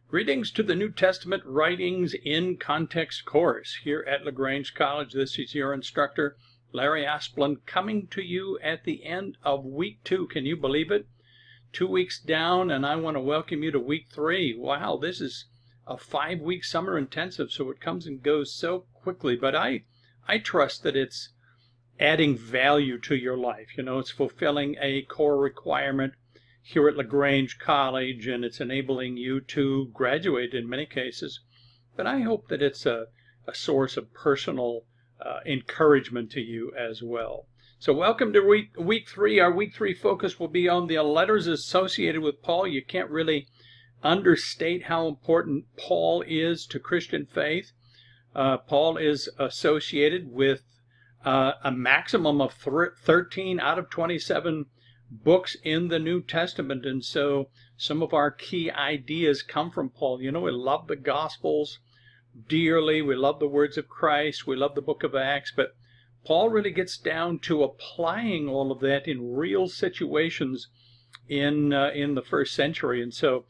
Greetings to the New Testament Writings in Context course here at Lagrange College. This is your instructor, Larry Asplund, coming to you at the end of week 2. Can you believe it? 2 weeks down, and I want to welcome you to week 3. Wow, this is a 5-week summer intensive, so it comes and goes so quickly. But I trust that it's adding value to your life. You know, it's fulfilling a core requirement here at Lagrange College, and it's enabling you to graduate in many cases. But I hope that it's a source of personal encouragement to you as well. So welcome to week 3. Our week 3 focus will be on the letters associated with Paul. You can't really understate how important Paul is to Christian faith. Paul is associated with a maximum of 13 out of 27 books in the New Testament, and so some of our key ideas come from Paul. You know, we love the Gospels dearly, we love the words of Christ, we love the book of Acts, but Paul really gets down to applying all of that in real situations in the first century. And so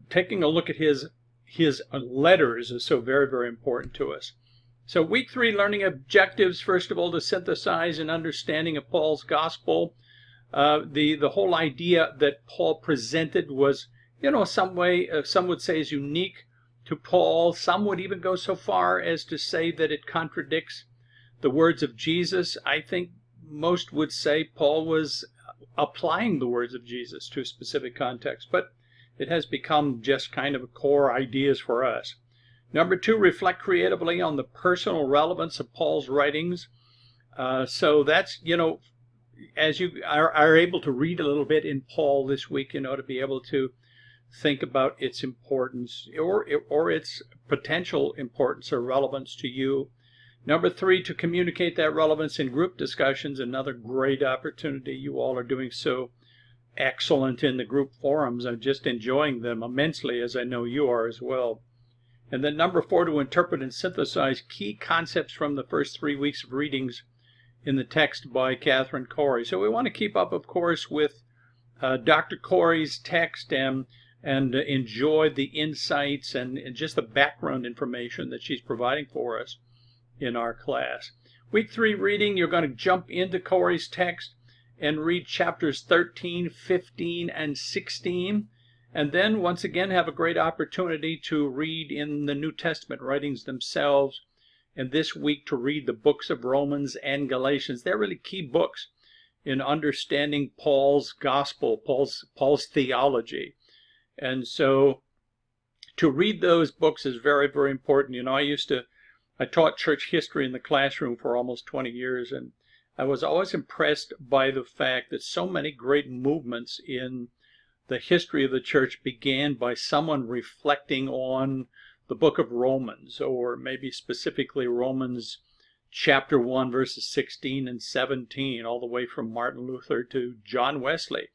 taking a look at his letters is so very, very important to us. So week 3 learning objectives, first of all, to synthesize an understanding of Paul's gospel. The whole idea that Paul presented was, you know, some would say is unique to Paul. Some would even go so far as to say that it contradicts the words of Jesus. I think most would say Paul was applying the words of Jesus to a specific context, but it has become just kind of core ideas for us. Number 2, reflect creatively on the personal relevance of Paul's writings. So that's, you know, as you are able to read a little bit in Paul this week, you know, to be able to think about its importance or its potential importance or relevance to you. Number 3, to communicate that relevance in group discussions, another great opportunity. You all are doing so excellent in the group forums. I'm just enjoying them immensely, as I know you are as well. And then number 4, to interpret and synthesize key concepts from the first 3 weeks of readings in the text by Catherine Corey. So we want to keep up, of course, with Dr. Corey's text and enjoy the insights and just the background information that she's providing for us in our class. Week 3 reading, you're going to jump into Corey's text and read chapters 13, 15, and 16. And then, once again, have a great opportunity to read in the New Testament writings themselves. And this week to read the books of Romans and Galatians. They're really key books in understanding Paul's gospel, Paul's theology. And so to read those books is very, very important. You know, I taught church history in the classroom for almost 20 years, and I was always impressed by the fact that so many great movements in the history of the church began by someone reflecting on the book of Romans, or maybe specifically Romans chapter 1, verses 16 and 17, all the way from Martin Luther to John Wesley.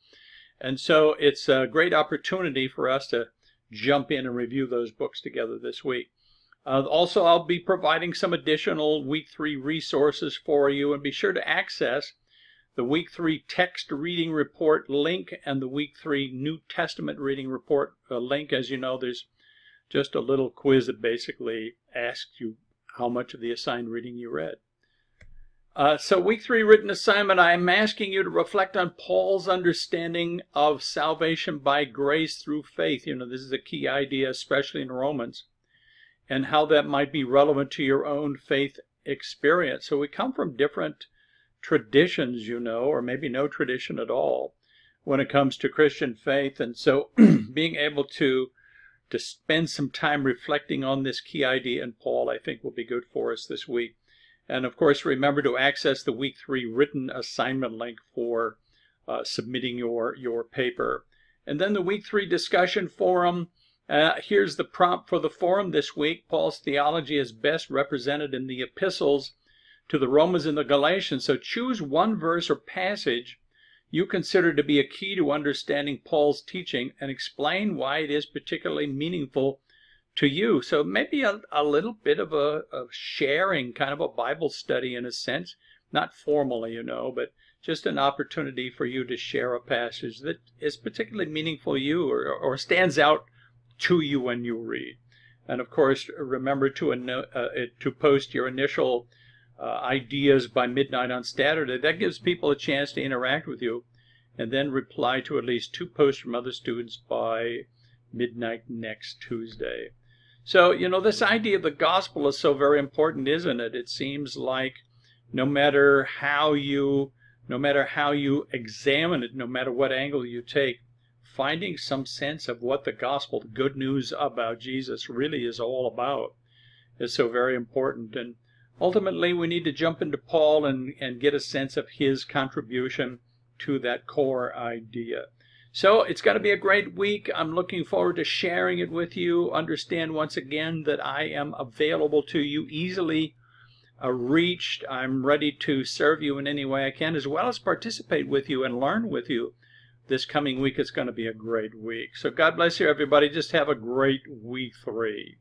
And so it's a great opportunity for us to jump in and review those books together this week. Also, I'll be providing some additional week 3 resources for you, and be sure to access the week 3 text reading report link and the week 3 New Testament reading report link. As you know, there's just a little quiz that basically asks you how much of the assigned reading you read. So week 3 written assignment, I'm asking you to reflect on Paul's understanding of salvation by grace through faith. You know, this is a key idea, especially in Romans, and how that might be relevant to your own faith experience. So we come from different traditions, you know, or maybe no tradition at all when it comes to Christian faith. And so being able to spend some time reflecting on this key idea in Paul, I think will be good for us this week. And of course, remember to access the week 3 written assignment link for submitting your paper. And then the week 3 discussion forum. Here's the prompt for the forum this week. Paul's theology is best represented in the epistles to the Romans and the Galatians. So choose one verse or passage you consider to be a key to understanding Paul's teaching and explain why it is particularly meaningful to you. So maybe a little bit of a sharing, kind of a Bible study in a sense, not formally, you know, but just an opportunity for you to share a passage that is particularly meaningful to you or stands out to you when you read. And of course, remember to post your initial ideas by midnight on Saturday. That gives people a chance to interact with you, and then reply to at least 2 posts from other students by midnight next Tuesday. So, you know, this idea of the gospel is so very important, isn't it? It seems like no matter how you examine it, no matter what angle you take, finding some sense of what the gospel, the good news about Jesus, really is all about is so very important. And ultimately, we need to jump into Paul and get a sense of his contribution to that core idea. So it's going to be a great week. I'm looking forward to sharing it with you. Understand once again that I am available to you, easily reached. I'm ready to serve you in any way I can, as well as participate with you and learn with you. This coming week is going to be a great week. So God bless you, everybody. Just have a great week 3.